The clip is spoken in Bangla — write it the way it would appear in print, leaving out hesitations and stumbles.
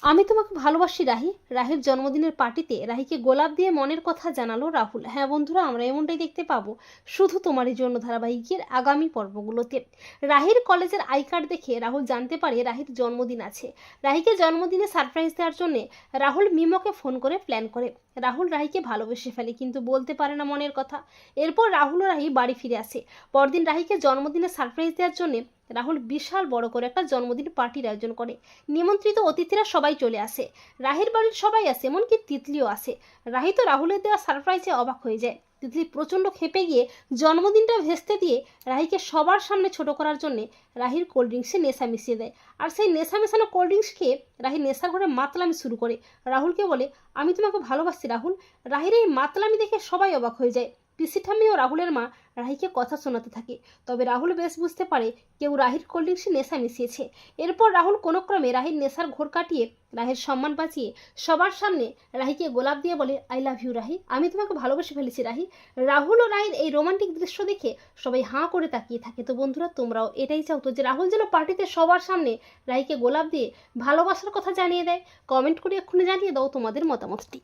আমি তোমাকে ভালোবাসি রাহি। রাহির জন্মদিনের পার্টিতে রাহিকে গোলাপ দিয়ে মনের কথা জানালো রাহুল। হ্যাঁ বন্ধুরা, আমরা এমনটাই দেখতে পাবো শুধু তোমারই জন্য ধারাবাহিকের আগামী পর্বগুলোতে। রাহির কলেজের আই কার্ড দেখে রাহুল জানতে পারে রাহির জন্মদিন আছে। রাহিকে জন্মদিনে সারপ্রাইজ দেওয়ার জন্য রাহুল মিমোকে ফোন করে প্ল্যান করে। রাহুল রাহিকে ভালোবেসে ফেলে কিন্তু বলতে পারে না মনের কথা। এরপর রাহুল ও রাহি বাড়ি ফিরে আসে। পরদিন রাহিকে জন্মদিনে সারপ্রাইজ দেওয়ার জন্য রাহুল বিশাল বড় করে একটা জন্মদিন পার্টির আয়োজন করে। নিমন্ত্রিত অতিথিরা সবাই চলে আসে। রাহির বাড়ির সবাই আসে, এমনকি তিতলিও আসে। রাহি তো রাহুলের দেওয়া সারপ্রাইজে অবাক হয়ে যায়। তিতলি প্রচণ্ড খেপে গিয়ে জন্মদিনটা ভেস্তে দিয়ে রাহিকে সবার সামনে ছোট করার জন্য রাহির কোল্ড ড্রিঙ্কসে নেশা মিশিয়ে দেয়। আর সেই নেশা মেশানো কোল্ড ড্রিঙ্কস খেয়ে রাহি নেশার ঘরে মাতলামি শুরু করে। রাহুলকে বলে, আমি তোমাকে ভালোবাসি রাহুল। রাহির এই মাতলামি দেখে সবাই অবাক হয়ে যায়। পিসি ঠাম্মি ও রাহুলের মা রাহিকে কথা শোনাতে থাকে। তবে রাহুল বেশ বুঝতে পারে কেউ রাহির কোল্ড ড্রিঙ্কসে নেশা মিশিয়েছে। এরপর রাহুল কোনো ক্রমে রাহির নেশার ঘোর কাটিয়ে রাহির সম্মান বাঁচিয়ে সবার সামনে রাহিকে গোলাপ দিয়ে বলে, আই লাভ ইউ রাহি, আমি তোমাকে ভালোবেসে ফেলেছি রাহি। রাহুল ও রাহির এই রোমান্টিক দৃশ্য দেখে সবাই হাঁ করে তাকিয়ে থাকে। তো বন্ধুরা, তোমরাও এটাই চাও তো যে রাহুল যেন পার্টিতে সবার সামনে রাহিকে গোলাপ দিয়ে ভালোবাসার কথা জানিয়ে দেয়? কমেন্ট করে এক্ষুনি জানিয়ে দাও তোমাদের মতামতটি।